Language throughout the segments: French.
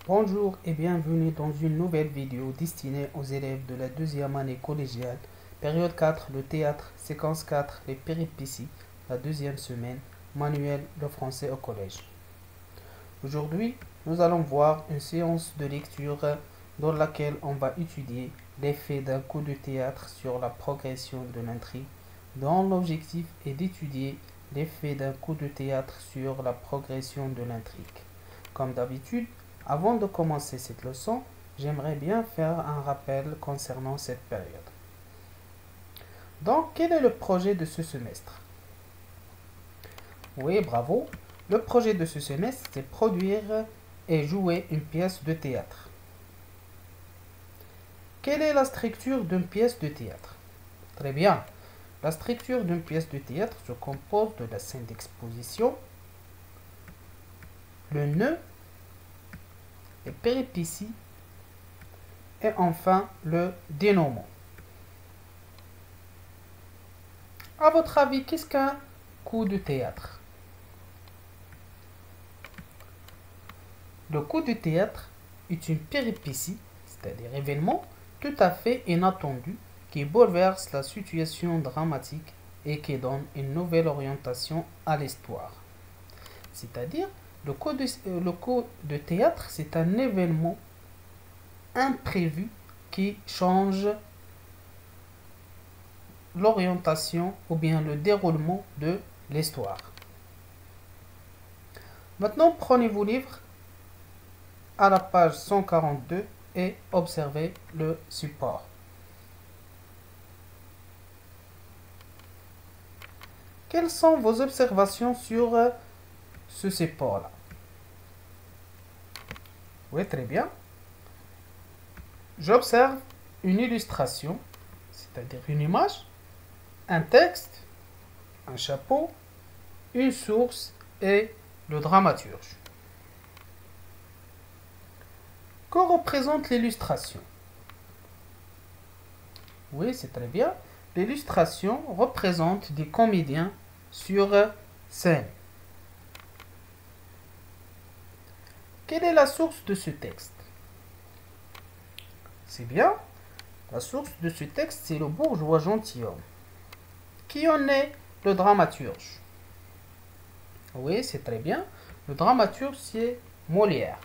Bonjour et bienvenue dans une nouvelle vidéo destinée aux élèves de la deuxième année collégiale, période 4, le théâtre, séquence 4, les péripéties, la deuxième semaine, manuel de français au collège. Aujourd'hui, nous allons voir une séance de lecture dans laquelle on va étudier l'effet d'un coup de théâtre sur la progression de l'intrigue, dont l'objectif est d'étudier l'effet d'un coup de théâtre sur la progression de l'intrigue. Comme d'habitude, avant de commencer cette leçon, j'aimerais bien faire un rappel concernant cette période. Donc, quel est le projet de ce semestre? Oui, bravo. Le projet de ce semestre, c'est produire et jouer une pièce de théâtre. Quelle est la structure d'une pièce de théâtre? Très bien. La structure d'une pièce de théâtre se compose de la scène d'exposition, le nœud, les péripéties et enfin le dénouement. À votre avis, qu'est-ce qu'un coup de théâtre? Le coup de théâtre est une péripétie, c'est-à-dire événement tout à fait inattendu qui bouleverse la situation dramatique et qui donne une nouvelle orientation à l'histoire. C'est-à-dire, le coup de théâtre, c'est un événement imprévu qui change l'orientation ou bien le déroulement de l'histoire. Maintenant, prenez vos livres à la page 142 et observez le support. Quelles sont vos observations sur ce support-là? Oui, très bien. J'observe une illustration, c'est-à-dire une image, un texte, un chapeau, une source et le dramaturge. Que représente l'illustration? Oui, c'est très bien. L'illustration représente des comédiens sur scène. Quelle est la source de ce texte? C'est bien. La source de ce texte, c'est le bourgeois gentilhomme. Qui en est le dramaturge? Oui, c'est très bien. Le dramaturge, c'est Molière.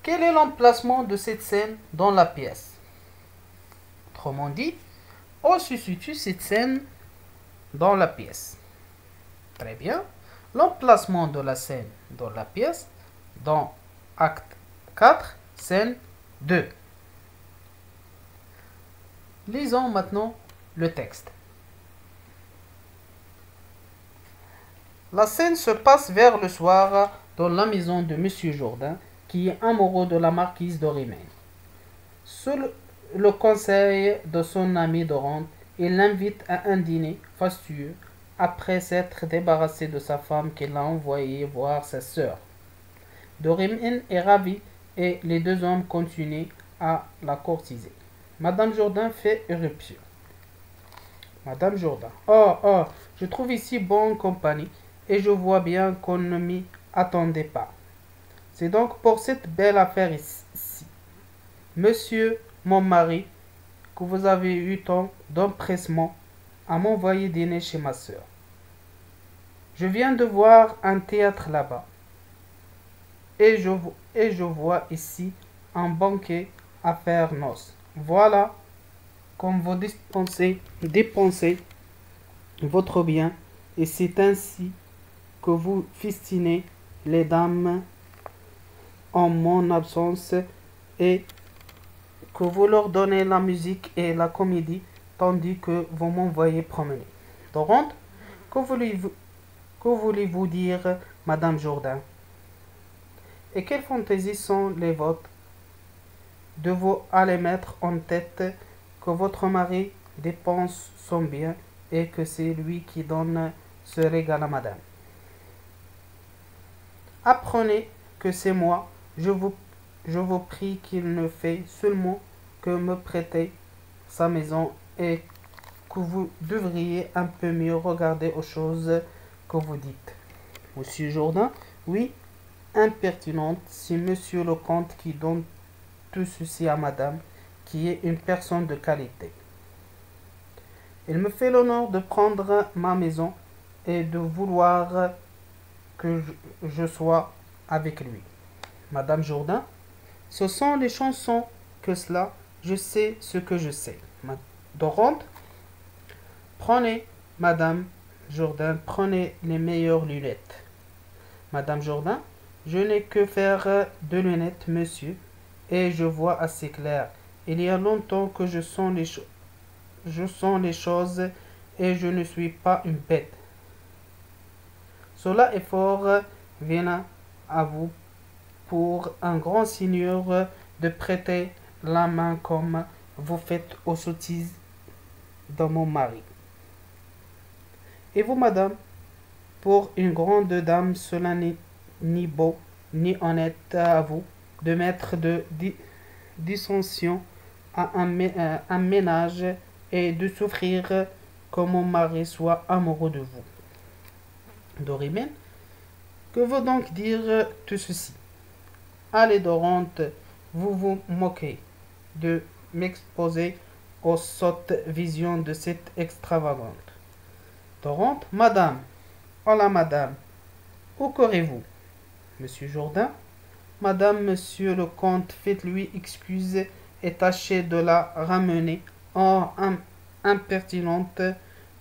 Quel est l'emplacement de cette scène dans la pièce? Autrement dit, où se situe cette scène dans la pièce? Très bien. L'emplacement de la scène dans la pièce, dans acte 4, scène 2. Lisons maintenant le texte. La scène se passe vers le soir dans la maison de Monsieur Jourdain, qui est amoureux de la marquise d'Orimel. Sous le conseil de son ami Dorante, il l'invite à un dîner fastueux après s'être débarrassé de sa femme qu'il a envoyé voir sa sœur. Dorimène est ravie et les deux hommes continuent à la courtiser. Madame Jourdain fait éruption. Madame Jourdain. Oh, je trouve ici bonne compagnie et je vois bien qu'on ne m'y attendait pas. C'est donc pour cette belle affaire ici, monsieur mon mari, que vous avez eu tant d'empressement à m'envoyer dîner chez ma sœur. Je viens de voir un théâtre là-bas et je vois ici un banquet à faire noces. Voilà comme vous dépensez votre bien et c'est ainsi que vous festinez les dames en mon absence et que vous leur donnez la musique et la comédie tandis que vous m'envoyez promener. Dorante, que voulez-vous dire, Madame Jourdain? Et quelles fantaisies sont les vôtres? De vous aller mettre en tête que votre mari dépense son bien et que c'est lui qui donne ce régal à madame. Apprenez que c'est moi, je vous prie qu'il ne fait seulement que me prêter sa maison et que vous devriez un peu mieux regarder aux choses que vous dites. Monsieur Jourdain, oui, impertinente, c'est monsieur le comte qui donne tout ceci à madame, qui est une personne de qualité. Il me fait l'honneur de prendre ma maison et de vouloir que je sois avec lui. Madame Jourdain, ce sont les chansons que cela, je sais ce que je sais. Dorante, prenez, Madame Jourdain, prenez les meilleures lunettes. Madame Jourdain, je n'ai que faire de lunettes, monsieur, et je vois assez clair. Il y a longtemps que je sens les choses et je ne suis pas une bête. Cela est fort, viens à vous pour un grand seigneur de prêter la main comme vous faites aux sottises de mon mari. Et vous, madame, pour une grande dame, cela n'est ni beau ni honnête à vous de mettre de dissension à un ménage et de souffrir que mon mari soit amoureux de vous. Dorimène, que veut donc dire tout ceci? Allez, Dorante, vous vous moquez de m'exposer aux sottes visions de cette extravagante. Dorante, madame, oh la madame, où courez-vous? Monsieur Jourdain, madame, monsieur le comte, faites-lui excuse et tâchez de la ramener. Oh, impertinente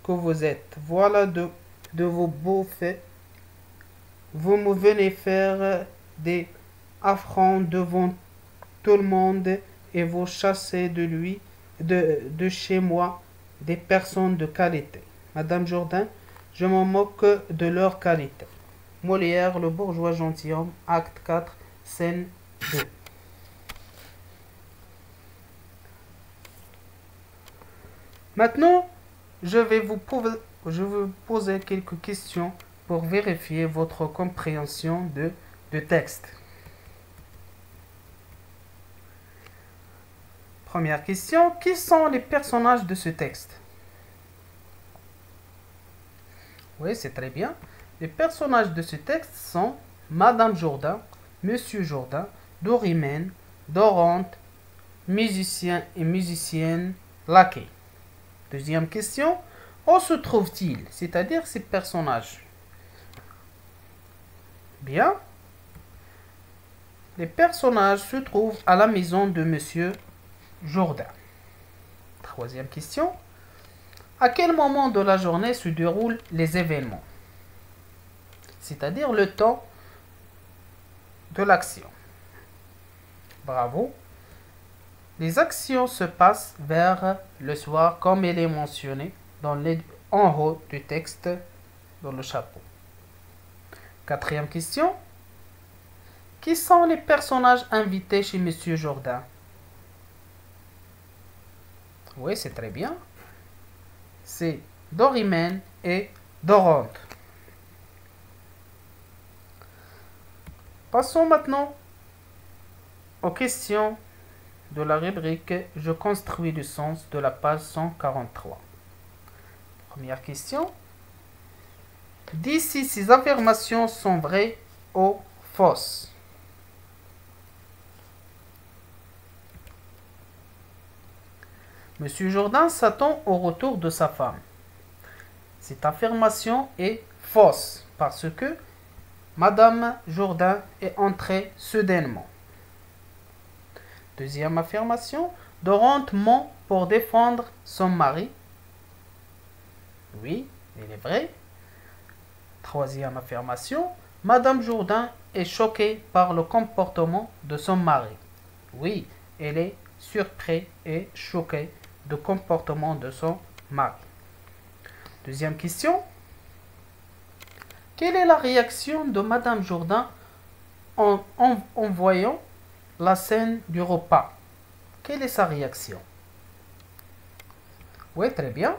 que vous êtes. Voilà de vos beaux faits. Vous me venez faire des affronts devant tout le monde et vous chassez de chez moi des personnes de qualité. Madame Jourdain, je m'en moque de leur qualité. Molière, le bourgeois gentilhomme, acte 4, scène 2. Maintenant, je vais vous poser quelques questions pour vérifier votre compréhension de texte. Première question, qui sont les personnages de ce texte? Oui, c'est très bien. Les personnages de ce texte sont Madame Jourdain, Monsieur Jourdain, Dorimène, Dorante, musicien et musicienne, laquais. Deuxième question, où se trouvent-ils, c'est-à-dire ces personnages? Bien. Les personnages se trouvent à la maison de Monsieur Jourdain. Troisième question, à quel moment de la journée se déroulent les événements? C'est-à-dire le temps de l'action. Bravo. Les actions se passent vers le soir comme il est mentionné en haut du texte dans le chapeau. Quatrième question. Qui sont les personnages invités chez Monsieur Jourdain? Oui, c'est très bien. C'est Dorimène et Dorante. Passons maintenant aux questions de la rubrique « Je construis le sens » de la page 143. Première question. Dis si ces affirmations sont vraies ou fausses. Monsieur Jourdain s'attend au retour de sa femme. Cette affirmation est fausse parce que Madame Jourdain est entrée soudainement. Deuxième affirmation, Dorante ment pour défendre son mari. Oui, il est vrai. Troisième affirmation, Madame Jourdain est choquée par le comportement de son mari. Oui, elle est surprise et choquée du comportement de son mari. Deuxième question. Quelle est la réaction de Madame Jourdain en voyant la scène du repas? Quelle est sa réaction? Oui, très bien.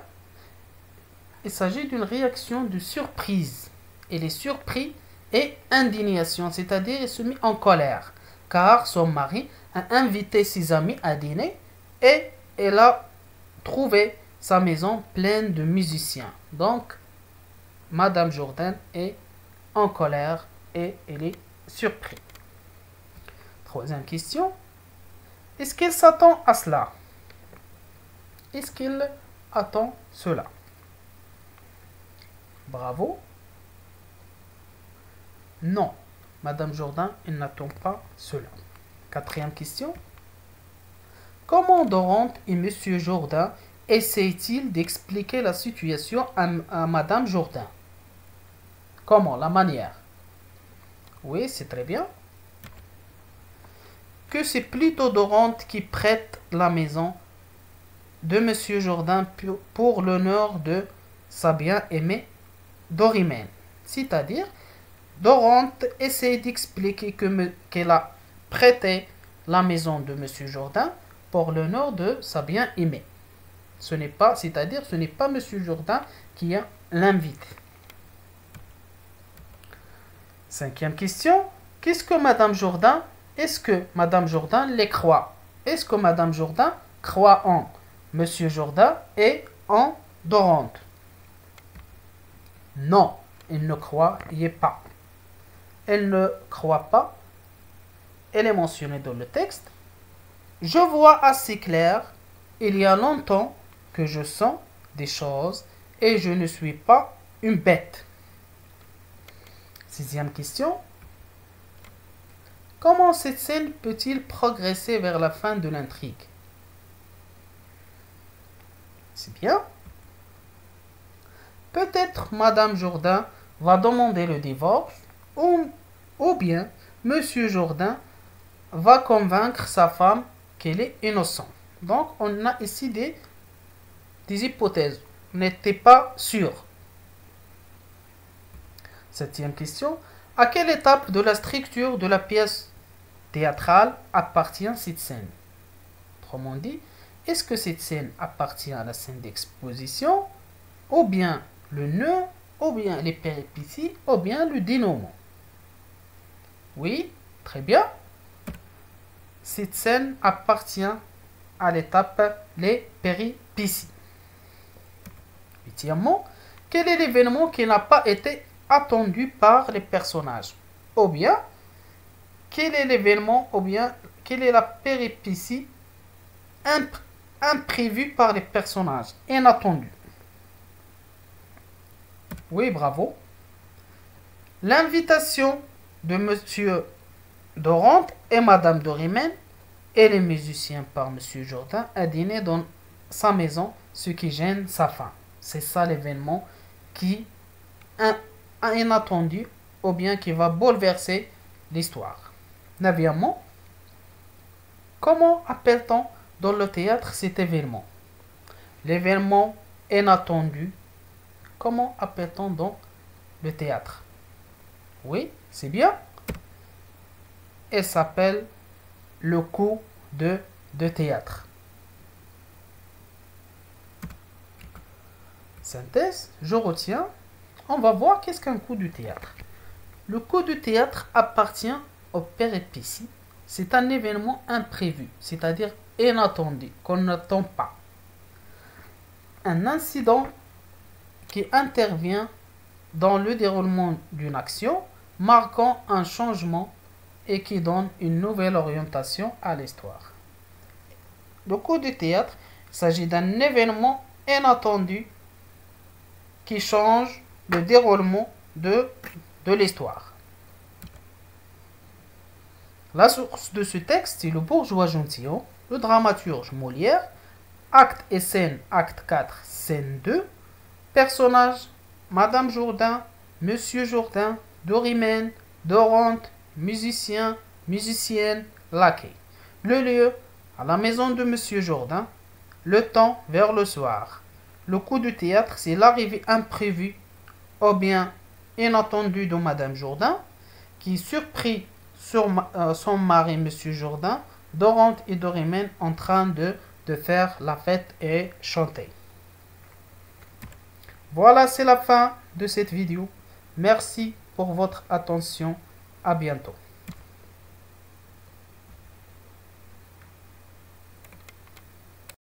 Il s'agit d'une réaction de surprise. Elle est surprise et indignation, c'est-à-dire elle se met en colère, car son mari a invité ses amis à dîner et elle a trouvé sa maison pleine de musiciens. Donc, Madame Jourdain est en colère et elle est surpris. Troisième question. Est-ce qu'il s'attend à cela? Est-ce qu'il attend cela? Bravo. Non, Madame Jourdain, elle n'attend pas cela. Quatrième question. Comment Dorante et Monsieur Jourdain essayent-ils d'expliquer la situation à Madame Jourdain? Comment? La manière. Oui, c'est très bien. Que c'est plutôt Dorante qui prête la maison de Monsieur Jourdain pour l'honneur de sa bien-aimée Dorimène. C'est-à-dire, Dorante essaie d'expliquer qu'elle a prêté la maison de Monsieur Jourdain pour l'honneur de sa bien-aimée. C'est-à-dire, ce n'est pas Monsieur Jourdain qui l'invite. Cinquième question. Qu'est-ce que Madame Jourdain? Est-ce que Madame Jourdain les croit? Est-ce que Madame Jourdain croit en Monsieur Jourdain et en Dorante? Non, elle ne croyait pas. Elle ne croit pas. Elle est mentionnée dans le texte. Je vois assez clair. Il y a longtemps que je sens des choses et je ne suis pas une bête. Sixième question. Comment cette scène peut-il progresser vers la fin de l'intrigue? C'est bien. Peut-être Madame Jourdain va demander le divorce ou bien Monsieur Jourdain va convaincre sa femme qu'elle est innocente. Donc, on a ici des hypothèses. On n'était pas sûr. Septième question. À quelle étape de la structure de la pièce théâtrale appartient cette scène? Autrement dit, est-ce que cette scène appartient à la scène d'exposition, ou bien le nœud, ou bien les péripéties, ou bien le dénouement? Oui, très bien. Cette scène appartient à l'étape les péripéties. Huitièmement, quel est l'événement qui n'a pas été attendu par les personnages? Ou bien, quel est l'événement, ou bien, quelle est la péripétie imprévue par les personnages, inattendue? Oui, bravo. L'invitation de Monsieur Dorante et Madame Dorimène et les musiciens par Monsieur Jourdain à dîner dans sa maison, ce qui gêne sa femme. C'est ça l'événement qui est inattendu ou bien qui va bouleverser l'histoire. Neuvièmement, comment appelle-t-on dans le théâtre cet événement? L'événement inattendu, comment appelle-t-on dans le théâtre? Oui, c'est bien. Elle s'appelle le coup de théâtre. Synthèse, je retiens. On va voir qu'est-ce qu'un coup de théâtre. Le coup de théâtre appartient aux péripéties. C'est un événement imprévu, c'est-à-dire inattendu, qu'on n'attend pas. Un incident qui intervient dans le déroulement d'une action, marquant un changement et qui donne une nouvelle orientation à l'histoire. Le coup de théâtre s'agit d'un événement inattendu qui change le déroulement de l'histoire. La source de ce texte, c'est le bourgeois gentilhomme, le dramaturge Molière, acte et scène, acte 4, scène 2, personnages, Madame Jourdain, Monsieur Jourdain, Dorimène, Dorante, musicien, musicienne, laquais. Le lieu, à la maison de Monsieur Jourdain, le temps, vers le soir. Le coup de théâtre, c'est l'arrivée imprévue ou bien inattendue de Madame Jourdain, qui surprit son mari Monsieur Jourdain, Dorante et Dorimène en train de faire la fête et chanter. Voilà, c'est la fin de cette vidéo. Merci pour votre attention. À bientôt.